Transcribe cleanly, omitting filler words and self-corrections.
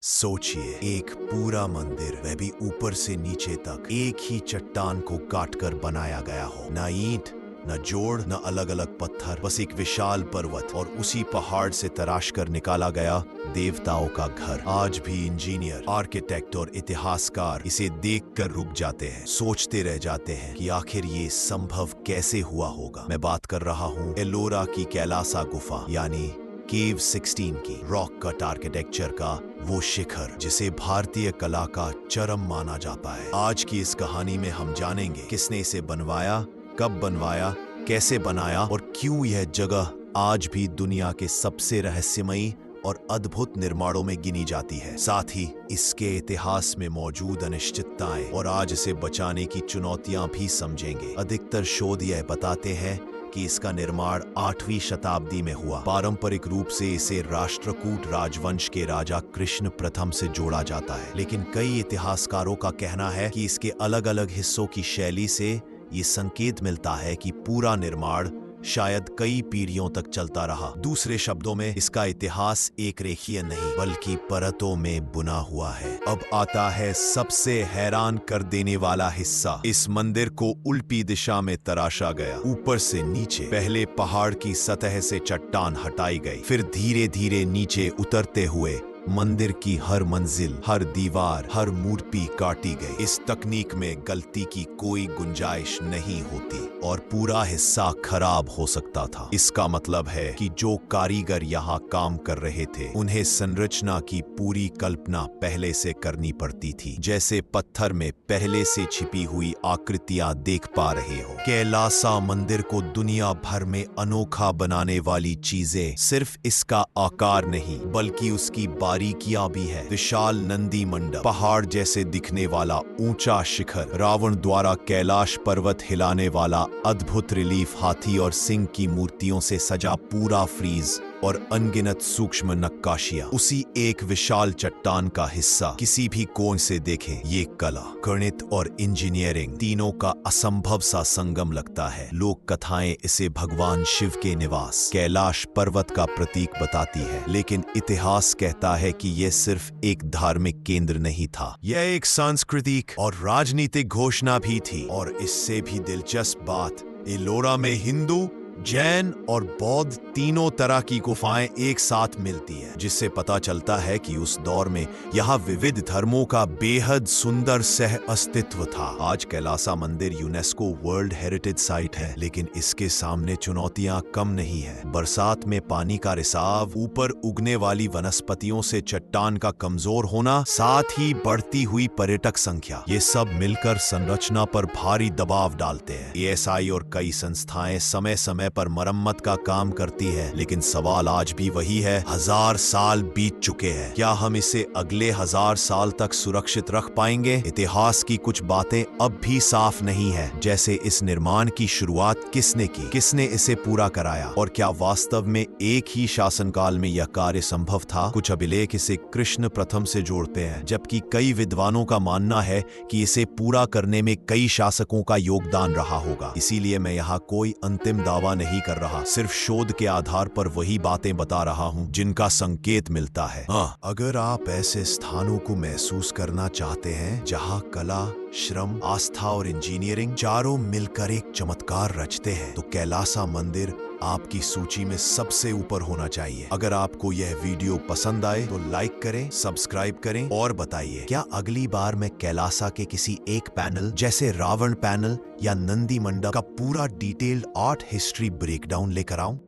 सोचिए, एक पूरा मंदिर, वह भी ऊपर से नीचे तक, एक ही चट्टान को काटकर बनाया गया हो। न ईंट, न जोड़, न अलग अलग पत्थर, बस एक विशाल पर्वत और उसी पहाड़ से तराश कर निकाला गया देवताओं का घर। आज भी इंजीनियर, आर्किटेक्ट और इतिहासकार इसे देखकर रुक जाते हैं, सोचते रह जाते हैं कि आखिर ये संभव कैसे हुआ होगा। मैं बात कर रहा हूँ एलोरा की कैलासा गुफा यानी केव 16 की। रॉक कट आर्किटेक्चर का वो शिखर जिसे भारतीय कला का चरम माना जाता है। आज की इस कहानी में हम जानेंगे किसने इसे बनवाया, कब बनवाया, कैसे बनाया और क्यों यह जगह आज भी दुनिया के सबसे रहस्यमयी और अद्भुत निर्माणों में गिनी जाती है। साथ ही इसके इतिहास में मौजूद अनिश्चितताएं और आज इसे बचाने की चुनौतियां भी समझेंगे। अधिकतर शोध यह बताते हैं कि इसका निर्माण 8वीं शताब्दी में हुआ। पारंपरिक रूप से इसे राष्ट्रकूट राजवंश के राजा कृष्ण प्रथम से जोड़ा जाता है, लेकिन कई इतिहासकारों का कहना है कि इसके अलग अलग हिस्सों की शैली से ये संकेत मिलता है कि पूरा निर्माण शायद कई पीढ़ियों तक चलता रहा। दूसरे शब्दों में इसका इतिहास एक रेखीय नहीं बल्कि परतों में बुना हुआ है। अब आता है सबसे हैरान कर देने वाला हिस्सा। इस मंदिर को उल्टी दिशा में तराशा गया, ऊपर से नीचे। पहले पहाड़ की सतह से चट्टान हटाई गई, फिर धीरे धीरे नीचे उतरते हुए मंदिर की हर मंजिल, हर दीवार, हर मूर्ति काटी गई। इस तकनीक में गलती की कोई गुंजाइश नहीं होती और पूरा हिस्सा खराब हो सकता था। इसका मतलब है कि जो कारीगर यहाँ काम कर रहे थे उन्हें संरचना की पूरी कल्पना पहले से करनी पड़ती थी, जैसे पत्थर में पहले से छिपी हुई आकृतियां देख पा रहे हो। कैलासा मंदिर को दुनिया भर में अनोखा बनाने वाली चीजें सिर्फ इसका आकार नहीं बल्कि उसकी बारीकियां भी है। विशाल नंदी मंडप, पहाड़ जैसे दिखने वाला ऊंचा शिखर, रावण द्वारा कैलाश पर्वत हिलाने वाला अद्भुत रिलीफ, हाथी और सिंह की मूर्तियों से सजा पूरा फ्रीज और अनगिनत सूक्ष्म नक्काशियां उसी एक विशाल चट्टान का हिस्सा। किसी भी कोण से देखें, ये कला, गणित और इंजीनियरिंग तीनों का असंभव सा संगम लगता है। लोक कथाएं इसे भगवान शिव के निवास कैलाश पर्वत का प्रतीक बताती है, लेकिन इतिहास कहता है कि यह सिर्फ एक धार्मिक केंद्र नहीं था, यह एक सांस्कृतिक और राजनीतिक घोषणा भी थी। और इससे भी दिलचस्प बात, एलोरा में हिंदू, जैन और बौद्ध तीनों तरह की गुफाएं एक साथ मिलती है, जिससे पता चलता है कि उस दौर में यहाँ विविध धर्मों का बेहद सुंदर सह अस्तित्व था। आज कैलासा मंदिर यूनेस्को वर्ल्ड हेरिटेज साइट है, लेकिन इसके सामने चुनौतियां कम नहीं है। बरसात में पानी का रिसाव, ऊपर उगने वाली वनस्पतियों से चट्टान का कमजोर होना, साथ ही बढ़ती हुई पर्यटक संख्या, ये सब मिलकर संरचना पर भारी दबाव डालते हैं। ASI और कई संस्थाएं समय समय पर मरम्मत का काम करती है, लेकिन सवाल आज भी वही है, 1000 साल बीत चुके हैं, क्या हम इसे अगले 1000 साल तक सुरक्षित रख पाएंगे? इतिहास की कुछ बातें अब भी साफ नहीं है, जैसे इस निर्माण की शुरुआत किसने की, किसने इसे पूरा कराया और क्या वास्तव में एक ही शासनकाल में यह कार्य संभव था। कुछ अभिलेख इसे कृष्ण प्रथम से जोड़ते हैं, जबकि कई विद्वानों का मानना है कि इसे पूरा करने में कई शासकों का योगदान रहा होगा। इसीलिए मैं यहाँ कोई अंतिम दावा नहीं कर रहा, सिर्फ शोध के आधार पर वही बातें बता रहा हूँ जिनका संकेत मिलता है। अगर आप ऐसे स्थानों को महसूस करना चाहते हैं जहाँ कला, श्रम, आस्था और इंजीनियरिंग चारों मिलकर एक चमत्कार रचते हैं, तो कैलासा मंदिर आपकी सूची में सबसे ऊपर होना चाहिए। अगर आपको यह वीडियो पसंद आए तो लाइक करें, सब्सक्राइब करें और बताइए, क्या अगली बार मैं कैलासा के किसी एक पैनल जैसे रावण पैनल या नंदी मंडप का पूरा डिटेल्ड आर्ट हिस्ट्री ब्रेकडाउन लेकर आऊं?